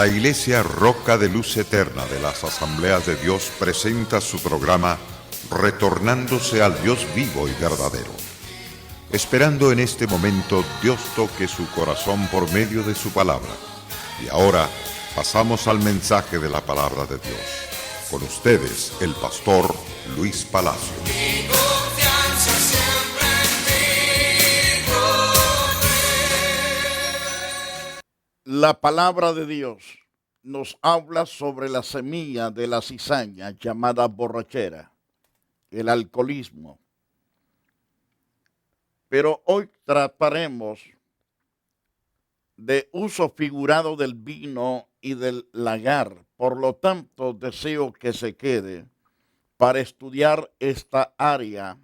La Iglesia Roca de Luz Eterna de las Asambleas de Dios presenta su programa Retornándose al Dios vivo y verdadero. Esperando en este momento Dios toque su corazón por medio de su palabra. Y ahora pasamos al mensaje de la palabra de Dios. Con ustedes, el pastor Luis Palacio. La palabra de Dios nos habla sobre la semilla de la cizaña llamada borrachera, el alcoholismo. Pero hoy trataremos de uso figurado del vino y del lagar. Por lo tanto, deseo que se quede para estudiar esta área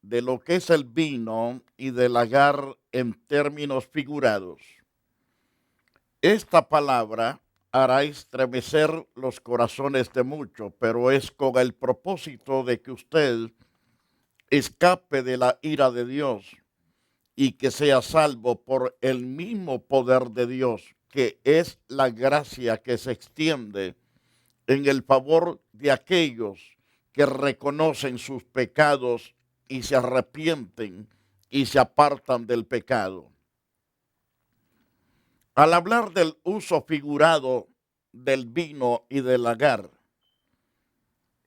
de lo que es el vino y del lagar en términos figurados. Esta palabra hará estremecer los corazones de muchos, pero es con el propósito de que usted escape de la ira de Dios y que sea salvo por el mismo poder de Dios, que es la gracia que se extiende en el favor de aquellos que reconocen sus pecados y se arrepienten y se apartan del pecado. Al hablar del uso figurado del vino y del lagar,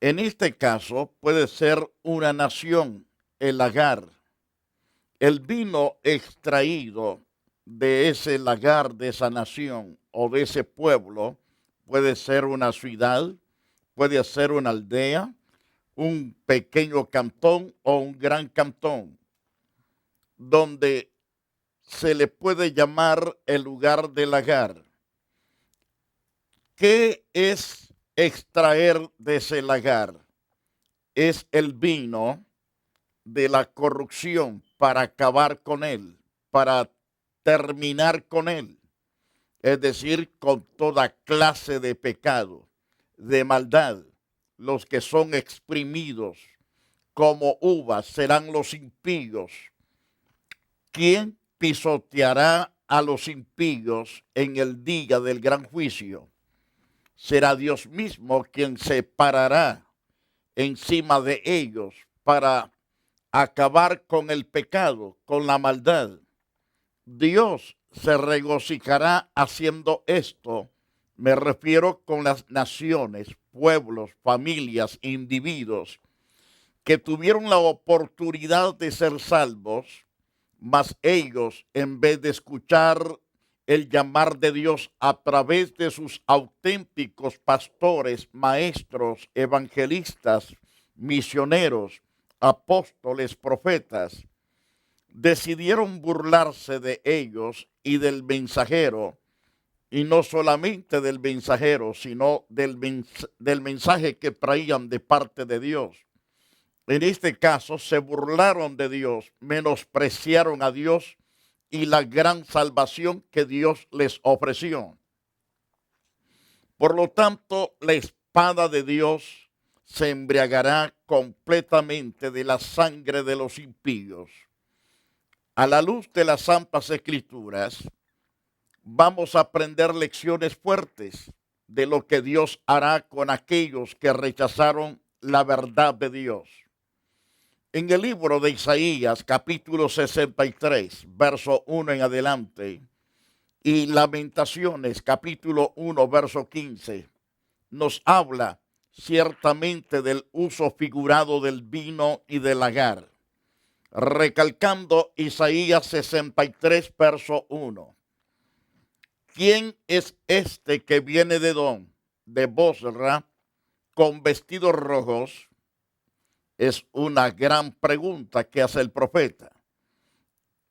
en este caso puede ser una nación, el lagar. El vino extraído de ese lagar, de esa nación o de ese pueblo, puede ser una ciudad, puede ser una aldea, un pequeño cantón o un gran cantón, donde se le puede llamar el lugar del lagar. ¿Qué es extraer de ese lagar? Es el vino de la corrupción para acabar con él, para terminar con él. Es decir, con toda clase de pecado, de maldad. Los que son exprimidos como uvas serán los impíos. ¿Quién pisoteará a los impíos en el día del gran juicio? Será Dios mismo quien se parará encima de ellos para acabar con el pecado, con la maldad. Dios se regocijará haciendo esto. Me refiero con las naciones, pueblos, familias, individuos que tuvieron la oportunidad de ser salvos, mas ellos, en vez de escuchar el llamar de Dios a través de sus auténticos pastores, maestros, evangelistas, misioneros, apóstoles, profetas, decidieron burlarse de ellos y del mensajero, y no solamente del mensajero, sino del mensaje que traían de parte de Dios. En este caso, se burlaron de Dios, menospreciaron a Dios y la gran salvación que Dios les ofreció. Por lo tanto, la espada de Dios se embriagará completamente de la sangre de los impíos. A la luz de las Santas Escrituras, vamos a aprender lecciones fuertes de lo que Dios hará con aquellos que rechazaron la verdad de Dios. En el libro de Isaías, capítulo 63, verso 1 en adelante, y Lamentaciones, capítulo 1, verso 15, nos habla ciertamente del uso figurado del vino y del lagar, recalcando Isaías 63, verso 1. ¿Quién es este que viene de Edom, de Bosra, con vestidos rojos? Es una gran pregunta que hace el profeta.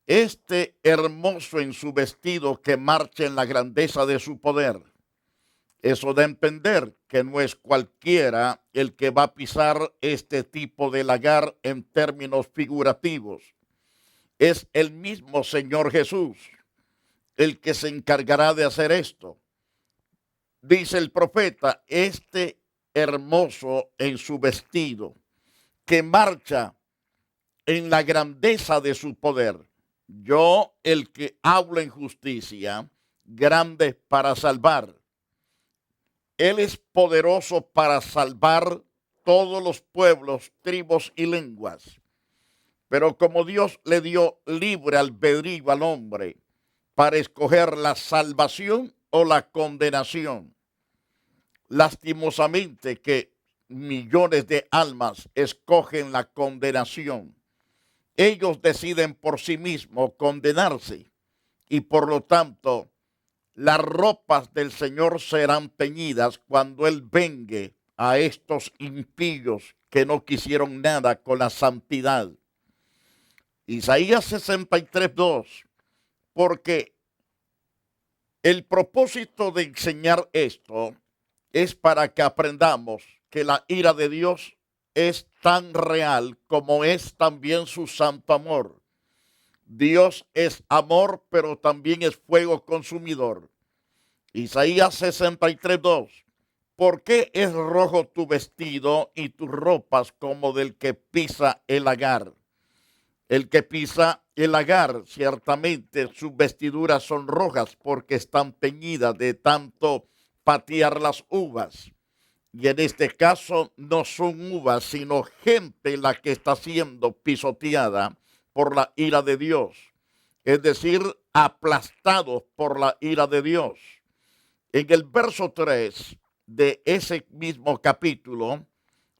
Este hermoso en su vestido que marcha en la grandeza de su poder. Eso da a entender que no es cualquiera el que va a pisar este tipo de lagar en términos figurativos. Es el mismo Señor Jesús el que se encargará de hacer esto. Dice el profeta, este hermoso en su vestido, que marcha en la grandeza de su poder. Yo, el que hablo en justicia, grande para salvar. Él es poderoso para salvar todos los pueblos, tribus y lenguas. Pero como Dios le dio libre albedrío al hombre para escoger la salvación o la condenación, lastimosamente que millones de almas escogen la condenación. Ellos deciden por sí mismos condenarse y por lo tanto las ropas del Señor serán teñidas cuando Él vengue a estos impíos que no quisieron nada con la santidad. Isaías 63:2, porque el propósito de enseñar esto es para que aprendamos que la ira de Dios es tan real como es también su santo amor. Dios es amor, pero también es fuego consumidor. Isaías 63:2. ¿Por qué es rojo tu vestido y tus ropas como del que pisa el lagar? El que pisa el lagar, ciertamente sus vestiduras son rojas porque están teñidas de tanto patear las uvas. Y en este caso no son uvas, sino gente la que está siendo pisoteada por la ira de Dios. Es decir, aplastados por la ira de Dios. En el verso 3 de ese mismo capítulo,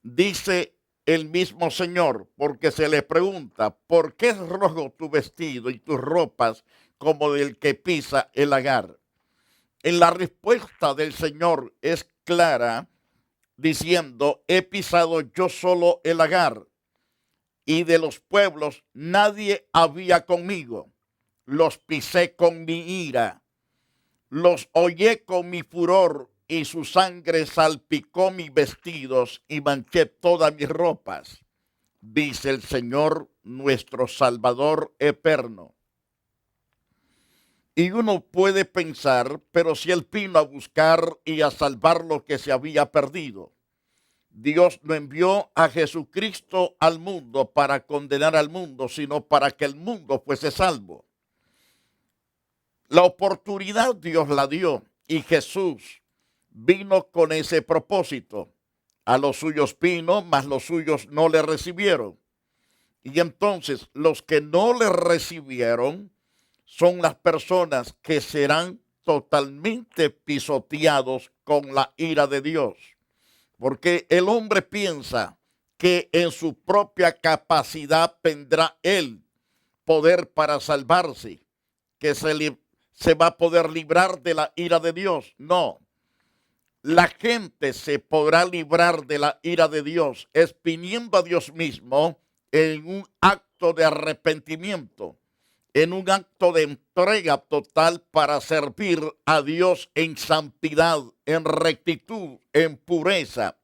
dice el mismo Señor, porque se le pregunta, ¿por qué es rojo tu vestido y tus ropas como del que pisa el lagar? En la respuesta del Señor es clara, diciendo, he pisado yo solo el lagar, y de los pueblos nadie había conmigo. Los pisé con mi ira, los hollé con mi furor, y su sangre salpicó mis vestidos y manché todas mis ropas, dice el Señor nuestro Salvador eterno. Y uno puede pensar, pero si Él vino a buscar y a salvar lo que se había perdido, Dios no envió a Jesucristo al mundo para condenar al mundo, sino para que el mundo fuese salvo. La oportunidad Dios la dio y Jesús vino con ese propósito. A los suyos vino, mas los suyos no le recibieron. Y entonces los que no le recibieron son las personas que serán totalmente pisoteados con la ira de Dios. Porque el hombre piensa que en su propia capacidad tendrá él poder para salvarse, que se va a poder librar de la ira de Dios. No. La gente se podrá librar de la ira de Dios es viniendo a Dios mismo en un acto de arrepentimiento, en un acto de entrega total para servir a Dios en santidad, en rectitud, en pureza.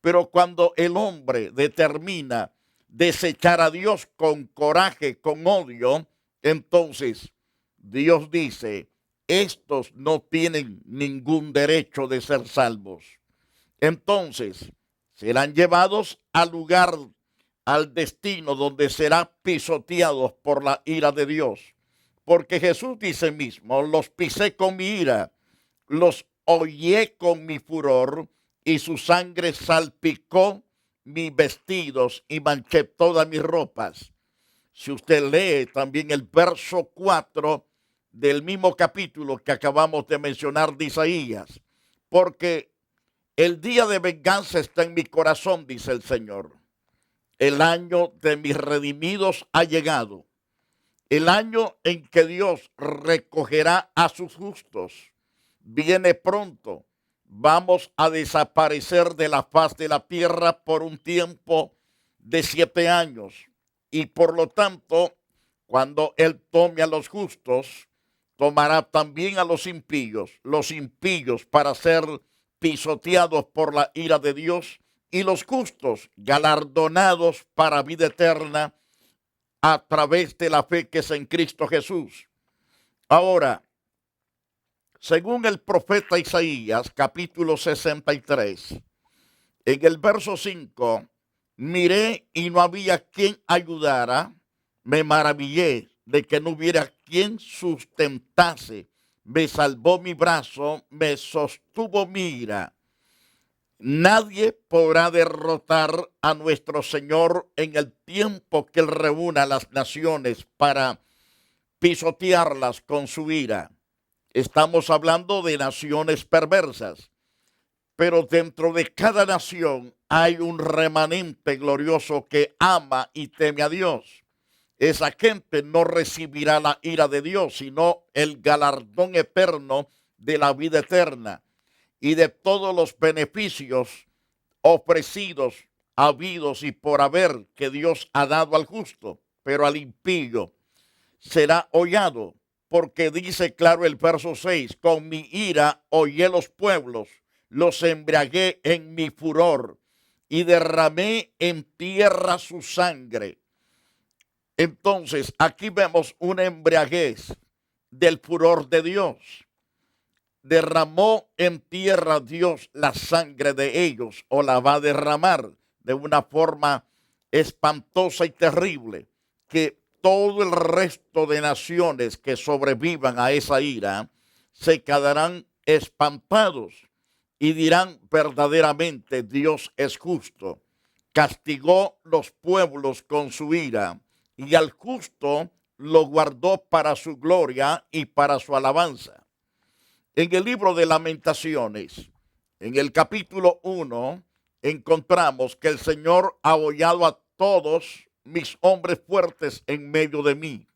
Pero cuando el hombre determina desechar a Dios con coraje, con odio, entonces Dios dice, estos no tienen ningún derecho de ser salvos. Entonces serán llevados al lugar, al destino donde serán pisoteados por la ira de Dios. Porque Jesús dice mismo, los pisé con mi ira, los hollé con mi furor, y su sangre salpicó mis vestidos y manché todas mis ropas. Si usted lee también el verso 4 del mismo capítulo que acabamos de mencionar de Isaías, porque el día de venganza está en mi corazón, dice el Señor. El año de mis redimidos ha llegado. El año en que Dios recogerá a sus justos. Viene pronto. Vamos a desaparecer de la faz de la tierra por un tiempo de 7 años. Y por lo tanto, cuando Él tome a los justos, tomará también a los impíos para ser pisoteados por la ira de Dios, y los justos galardonados para vida eterna a través de la fe que es en Cristo Jesús. Ahora, según el profeta Isaías, capítulo 63, en el verso 5, miré y no había quien ayudara, me maravillé de que no hubiera quien sustentase, me salvó mi brazo, me sostuvo mi ira, Nadie podrá derrotar a nuestro Señor en el tiempo que Él reúna a las naciones para pisotearlas con su ira. Estamos hablando de naciones perversas, pero dentro de cada nación hay un remanente glorioso que ama y teme a Dios. Esa gente no recibirá la ira de Dios, sino el galardón eterno de la vida eterna y de todos los beneficios ofrecidos, habidos y por haber que Dios ha dado al justo, pero al impío será hollado, porque dice claro el verso 6, con mi ira hollé los pueblos, los embriagué en mi furor y derramé en tierra su sangre. Entonces, aquí vemos una embriaguez del furor de Dios. Derramó en tierra Dios la sangre de ellos, o la va a derramar de una forma espantosa y terrible, que todo el resto de naciones que sobrevivan a esa ira se quedarán espantados y dirán verdaderamente Dios es justo. Castigó los pueblos con su ira y al justo lo guardó para su gloria y para su alabanza. En el libro de Lamentaciones, en el capítulo 1, encontramos que el Señor ha hollado a todos mis hombres fuertes en medio de mí.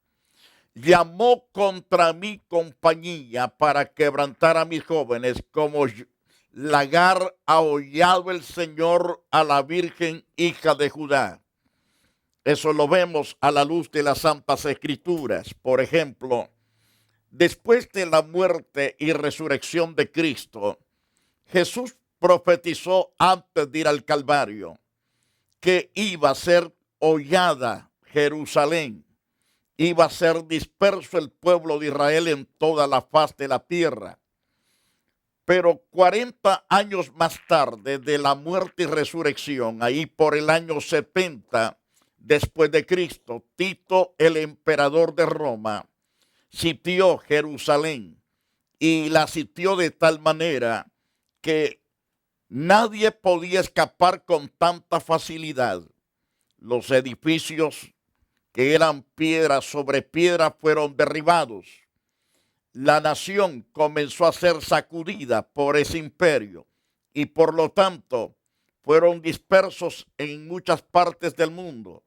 Llamó contra mi compañía para quebrantar a mis jóvenes, como lagar ha hollado el Señor a la Virgen hija de Judá. Eso lo vemos a la luz de las Santas Escrituras. Por ejemplo, después de la muerte y resurrección de Cristo, Jesús profetizó antes de ir al Calvario que iba a ser hollada Jerusalén, iba a ser disperso el pueblo de Israel en toda la faz de la tierra. Pero 40 años más tarde de la muerte y resurrección, ahí por el año 70 después de Cristo, Tito, el emperador de Roma, sitió Jerusalén y la sitió de tal manera que nadie podía escapar con tanta facilidad. Los edificios que eran piedra sobre piedra fueron derribados. La nación comenzó a ser sacudida por ese imperio y por lo tanto fueron dispersos en muchas partes del mundo.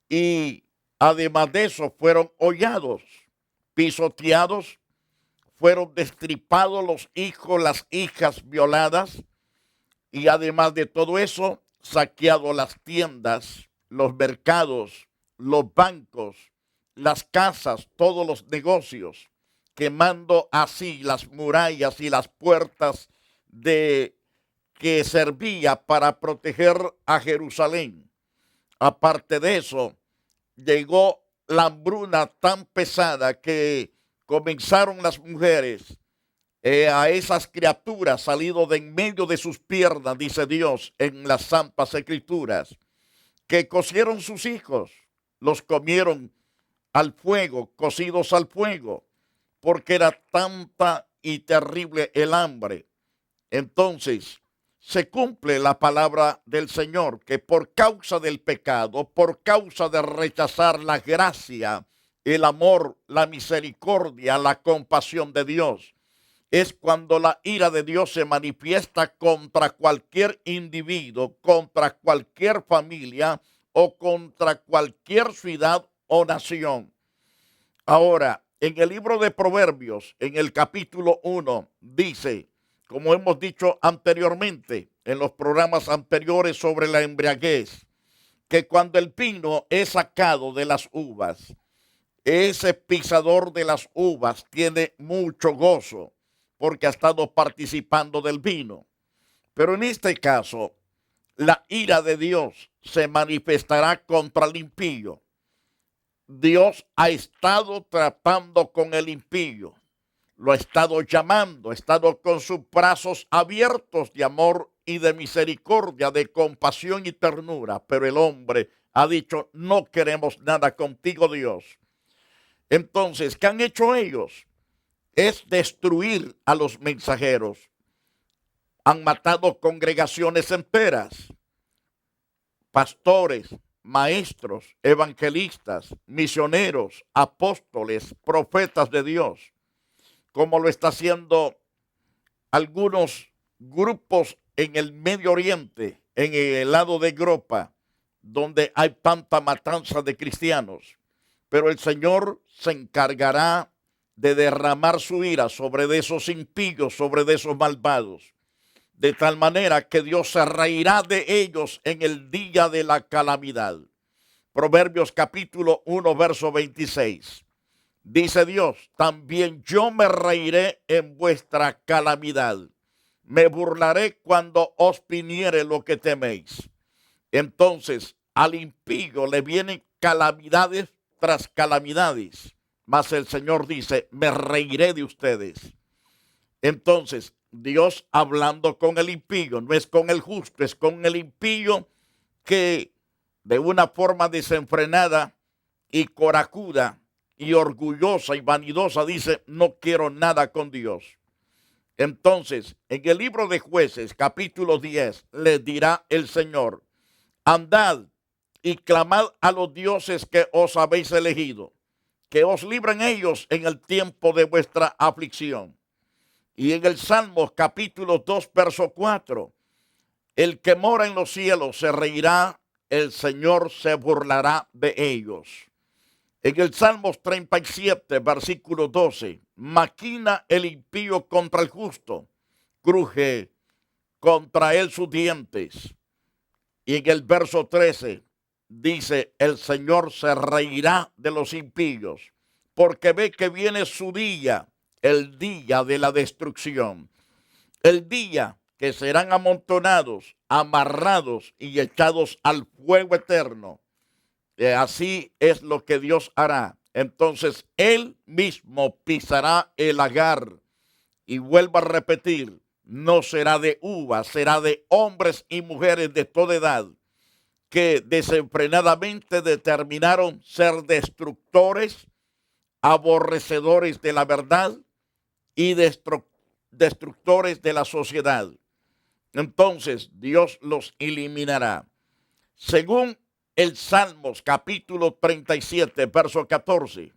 Y además de eso fueron hollados, pisoteados, fueron destripados los hijos, las hijas violadas y además de todo eso, saqueado las tiendas, los mercados, los bancos, las casas, todos los negocios, quemando así las murallas y las puertas de que servía para proteger a Jerusalén. Aparte de eso, llegó la hambruna tan pesada que comenzaron las mujeres a esas criaturas salido de en medio de sus piernas, dice Dios en las Santas Escrituras, que cocieron sus hijos, los comieron al fuego, cocidos al fuego, porque era tanta y terrible el hambre. Entonces se cumple la palabra del Señor, que por causa del pecado, por causa de rechazar la gracia, el amor, la misericordia, la compasión de Dios, es cuando la ira de Dios se manifiesta contra cualquier individuo, contra cualquier familia o contra cualquier ciudad o nación. Ahora, en el libro de Proverbios, en el capítulo 1, dice, como hemos dicho anteriormente, en los programas anteriores sobre la embriaguez, que cuando el vino es sacado de las uvas, ese pisador de las uvas tiene mucho gozo porque ha estado participando del vino. Pero en este caso, la ira de Dios se manifestará contra el impío. Dios ha estado tratando con el impío, lo ha estado llamando, ha estado con sus brazos abiertos de amor y de misericordia, de compasión y ternura, pero el hombre ha dicho, no queremos nada contigo, Dios. Entonces, ¿qué han hecho ellos? Es destruir a los mensajeros, Han matado congregaciones enteras, pastores, maestros, evangelistas, misioneros, apóstoles, profetas de Dios, como lo está haciendo algunos grupos en el Medio Oriente, en el lado de Europa, donde hay tanta matanza de cristianos. Pero el Señor se encargará de derramar su ira sobre de esos impíos, sobre de esos malvados, de tal manera que Dios se reirá de ellos en el día de la calamidad. Proverbios capítulo 1, verso 26. Dice Dios, también yo me reiré en vuestra calamidad. Me burlaré cuando os viniere lo que teméis. Entonces, al impío le vienen calamidades tras calamidades. Mas el Señor dice, me reiré de ustedes. Entonces, Dios hablando con el impío, no es con el justo, es con el impío que de una forma desenfrenada y corajuda y orgullosa y vanidosa dice, no quiero nada con Dios. Entonces, en el libro de Jueces, capítulo 10, le dirá el Señor, andad y clamad a los dioses que os habéis elegido, que os libren ellos en el tiempo de vuestra aflicción. Y en el Salmo capítulo 2, verso 4, el que mora en los cielos se reirá, el Señor se burlará de ellos. En el Salmos 37, versículo 12, maquina el impío contra el justo, cruje contra él sus dientes. Y en el verso 13 dice, el Señor se reirá de los impíos, porque ve que viene su día, el día de la destrucción, el día que serán amontonados, amarrados y echados al fuego eterno. Así es lo que Dios hará. Entonces Él mismo pisará el lagar. Y vuelvo a repetir, no será de uvas, será de hombres y mujeres de toda edad que desenfrenadamente determinaron ser destructores, aborrecedores de la verdad y destructores de la sociedad. Entonces Dios los eliminará. Según el Salmos capítulo 37, verso 14,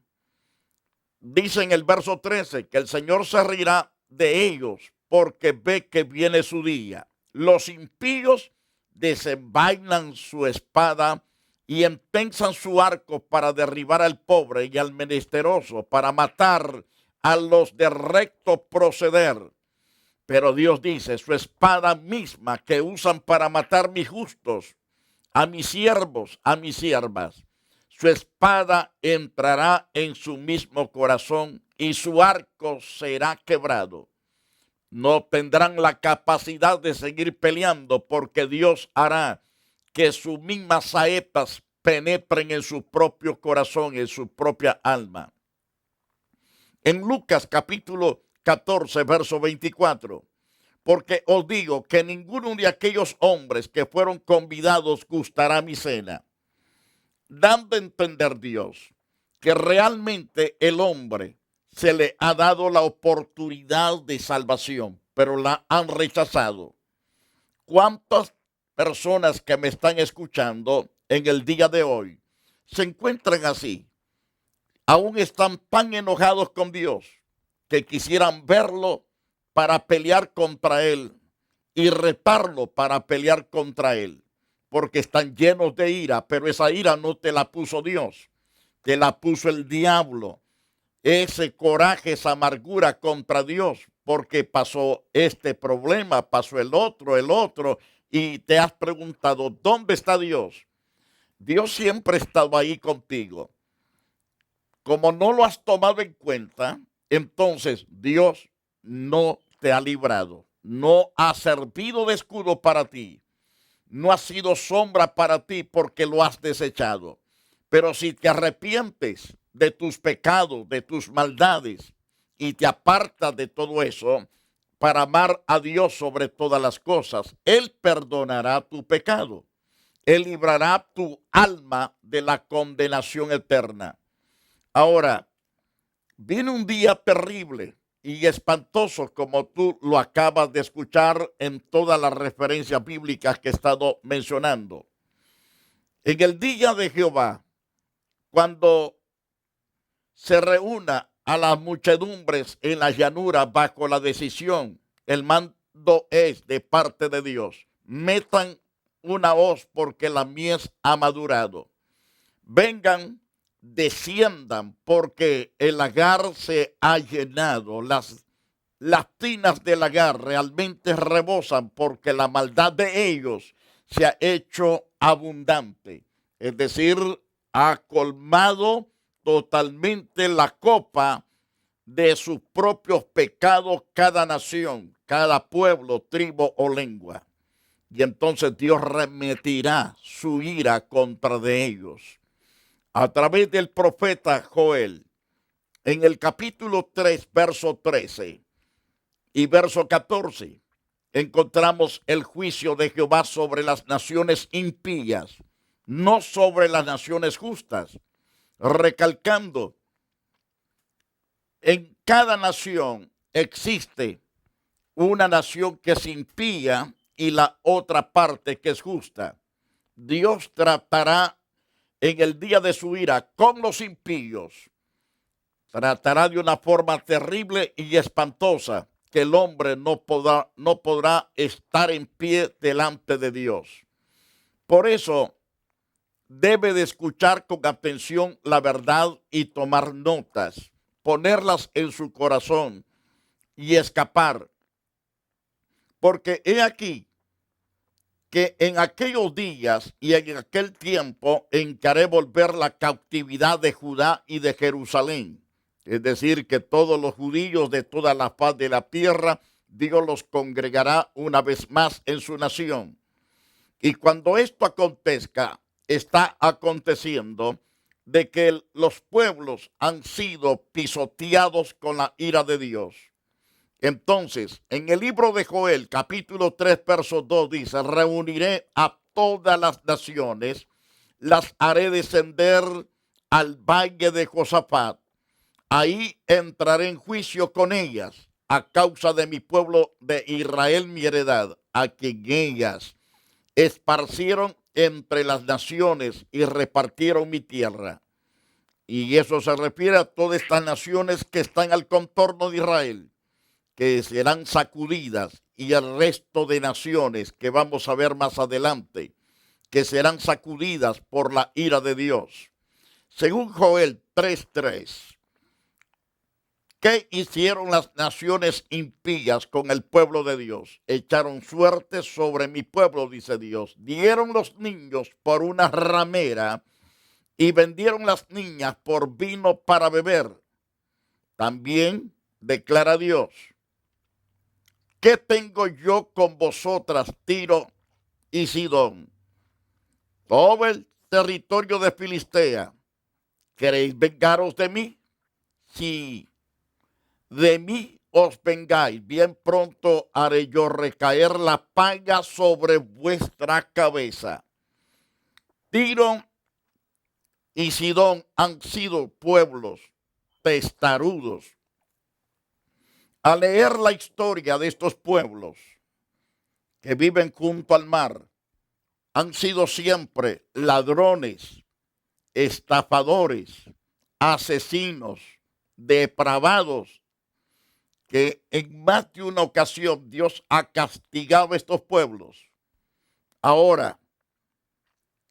dice en el verso 13 que el Señor se reirá de ellos porque ve que viene su día. Los impíos desenvainan su espada y empensan su arco para derribar al pobre y al menesteroso, para matar a los de recto proceder. Pero Dios dice, su espada misma que usan para matar mis justos, a mis siervos, a mis siervas, su espada entrará en su mismo corazón y su arco será quebrado. No tendrán la capacidad de seguir peleando porque Dios hará que sus mismas saetas penetren en su propio corazón, en su propia alma. En Lucas capítulo 14, verso 24, porque os digo que ninguno de aquellos hombres que fueron convidados gustará mi cena, dando a entender Dios que realmente el hombre se le ha dado la oportunidad de salvación, pero la han rechazado. ¿Cuántas personas que me están escuchando en el día de hoy se encuentran así? Aún están tan enojados con Dios que quisieran verlo para pelear contra Él y retarlo para pelear contra Él, porque están llenos de ira, pero esa ira no te la puso Dios, te la puso el diablo. Ese coraje, esa amargura contra Dios, porque pasó este problema, pasó el otro, y te has preguntado, ¿dónde está Dios? Dios siempre ha estado ahí contigo. Como no lo has tomado en cuenta, entonces Dios no te ha librado, no ha servido de escudo para ti, no ha sido sombra para ti porque lo has desechado. Pero si te arrepientes de tus pecados, de tus maldades, y te apartas de todo eso para amar a Dios sobre todas las cosas, Él perdonará tu pecado. Él librará tu alma de la condenación eterna. Ahora, viene un día terrible y espantosos, como tú lo acabas de escuchar en todas las referencias bíblicas que he estado mencionando. En el día de Jehová, cuando se reúna a las muchedumbres en la llanura bajo la decisión, el mando es de parte de Dios. Metan una hoz porque la mies ha madurado. Vengan, desciendan porque el lagar se ha llenado. Las tinas del lagar realmente rebosan porque la maldad de ellos se ha hecho abundante. Es decir, ha colmado totalmente la copa de sus propios pecados cada nación, cada pueblo, tribu o lengua. Y entonces Dios remitirá su ira contra de ellos. A través del profeta Joel, en el capítulo 3, verso 13 y verso 14, encontramos el juicio de Jehová sobre las naciones impías, no sobre las naciones justas, recalcando, en cada nación existe una nación que es impía y la otra parte que es justa. Dios tratará en el día de su ira con los impíos. Tratará de una forma terrible y espantosa que el hombre no podrá estar en pie delante de Dios. Por eso debe de escuchar con atención la verdad y tomar notas, ponerlas en su corazón y escapar. Porque he aquí que en aquellos días y en aquel tiempo en que haré volver la cautividad de Judá y de Jerusalén. Es decir, que todos los judíos de toda la faz de la tierra, Dios los congregará una vez más en su nación. Y cuando esto acontezca, está aconteciendo de que los pueblos han sido pisoteados con la ira de Dios. Entonces, en el libro de Joel, capítulo 3, verso 2, dice, reuniré a todas las naciones, las haré descender al valle de Josafat. Ahí entraré en juicio con ellas, a causa de mi pueblo de Israel, mi heredad, a quien ellas esparcieron entre las naciones y repartieron mi tierra. Y eso se refiere a todas estas naciones que están al contorno de Israel, que serán sacudidas, y el resto de naciones que vamos a ver más adelante, que serán sacudidas por la ira de Dios. Según Joel 3:3, ¿qué hicieron las naciones impías con el pueblo de Dios? Echaron suerte sobre mi pueblo, dice Dios. Dieron los niños por una ramera y vendieron las niñas por vino para beber. También declara Dios, ¿qué tengo yo con vosotras, Tiro y Sidón? Todo el territorio de Filistea. ¿Queréis vengaros de mí? Si de mí os vengáis, bien pronto haré yo recaer la paga sobre vuestra cabeza. Tiro y Sidón han sido pueblos testarudos. Al leer la historia de estos pueblos que viven junto al mar, han sido siempre ladrones, estafadores, asesinos, depravados, que en más de una ocasión Dios ha castigado a estos pueblos. Ahora,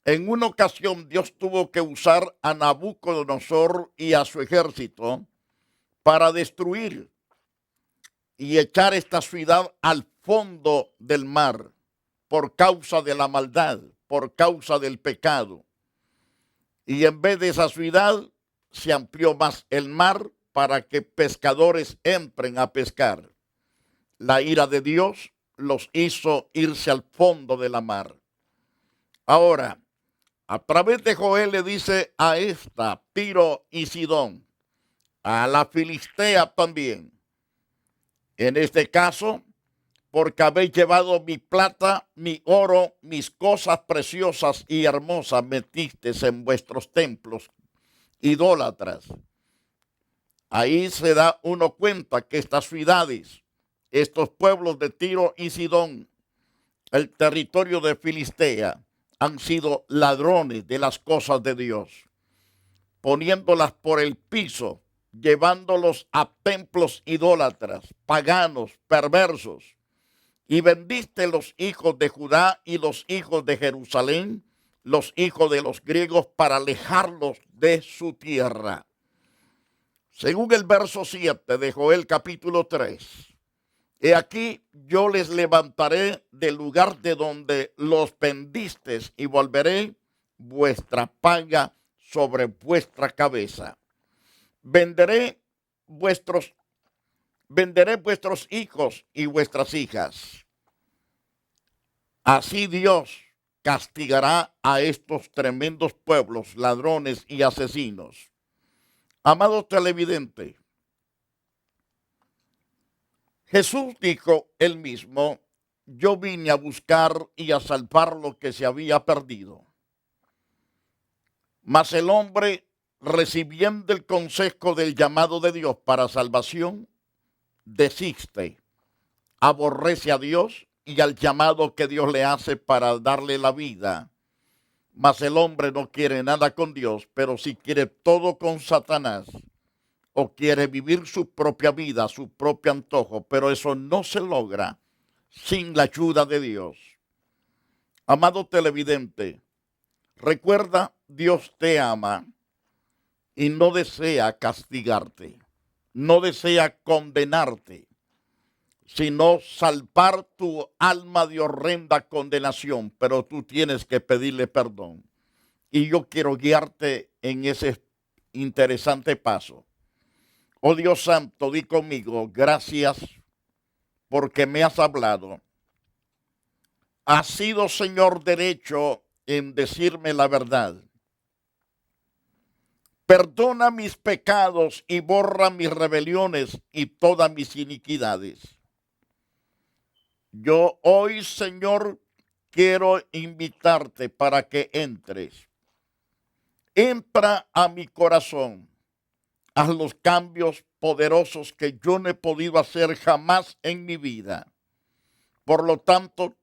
en una ocasión Dios tuvo que usar a Nabucodonosor y a su ejército para destruir y echar esta ciudad al fondo del mar por causa de la maldad, por causa del pecado. Y en vez de esa ciudad se amplió más el mar para que pescadores entren a pescar. La ira de Dios los hizo irse al fondo de la mar. Ahora, a través de Joel le dice a esta, Tiro y Sidón, a la Filistea también. En este caso, porque habéis llevado mi plata, mi oro, mis cosas preciosas y hermosas metisteis en vuestros templos idólatras. Ahí se da uno cuenta que estas ciudades, estos pueblos de Tiro y Sidón, el territorio de Filistea, han sido ladrones de las cosas de Dios, poniéndolas por el piso, llevándolos a templos idólatras, paganos, perversos. Y vendiste los hijos de Judá y los hijos de Jerusalén, los hijos de los griegos, para alejarlos de su tierra. Según el verso 7 de Joel capítulo 3, he aquí yo les levantaré del lugar de donde los vendisteis y volveré vuestra paga sobre vuestra cabeza. Venderé vuestros hijos y vuestras hijas. Así Dios castigará a estos tremendos pueblos, ladrones y asesinos. Amado televidente, Jesús dijo él mismo: yo vine a buscar y a salvar lo que se había perdido. Mas el hombre, recibiendo el consejo del llamado de Dios para salvación, desiste, aborrece a Dios y al llamado que Dios le hace para darle la vida. Mas el hombre no quiere nada con Dios, pero sí quiere todo con Satanás, o quiere vivir su propia vida, su propio antojo, pero eso no se logra sin la ayuda de Dios. Amado televidente, recuerda, Dios te ama y no desea castigarte, no desea condenarte, sino salvar tu alma de horrenda condenación, pero tú tienes que pedirle perdón. Y yo quiero guiarte en ese interesante paso. Oh Dios Santo, di conmigo: gracias porque me has hablado. Has sido, Señor, derecho en decirme la verdad. Perdona mis pecados y borra mis rebeliones y todas mis iniquidades. Yo hoy, Señor, quiero invitarte para que entres. Entra a mi corazón. Haz los cambios poderosos que yo no he podido hacer jamás en mi vida. Por lo tanto,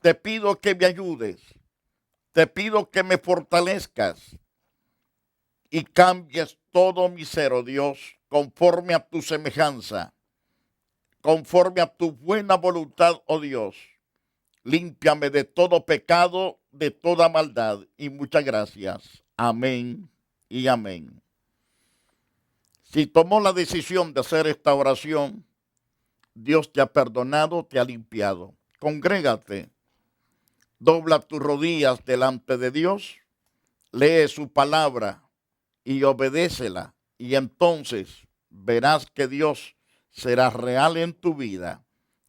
te pido que me ayudes. Te pido que me fortalezcas y cambies todo mi ser, oh Dios, conforme a tu semejanza, conforme a tu buena voluntad, oh Dios. Límpiame de todo pecado, de toda maldad, y muchas gracias. Amén y amén. Si tomó la decisión de hacer esta oración, Dios te ha perdonado, te ha limpiado. Congrégate, dobla tus rodillas delante de Dios, lee su palabra y obedécela, y entonces verás que Dios será real en tu vida.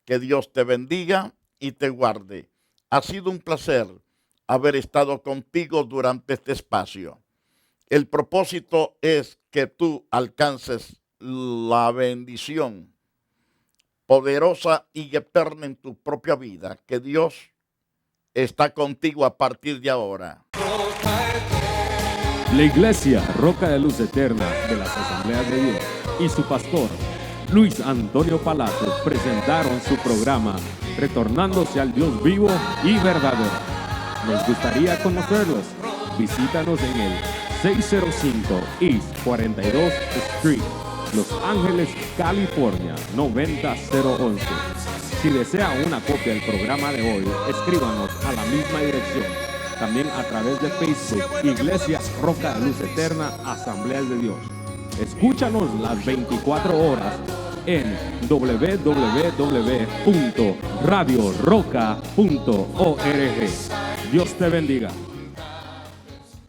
Que Dios te bendiga y te guarde. Ha sido un placer haber estado contigo durante este espacio. El propósito es que tú alcances la bendición poderosa y eterna en tu propia vida. Que Dios está contigo a partir de ahora. La Iglesia Roca de Luz Eterna de las Asambleas de Dios y su pastor Luis Antonio Palacios presentaron su programa Retornándose al Dios vivo y verdadero. Nos gustaría conocerlos. Visítanos en el 605 East 42 Street, Los Ángeles, California 90011. Si desea una copia del programa de hoy, escríbanos a la misma dirección. También a través de Facebook, Iglesia Roca de Luz Eterna, Asambleas de Dios. Escúchanos las 24 horas en www.radioroca.org. Dios te bendiga.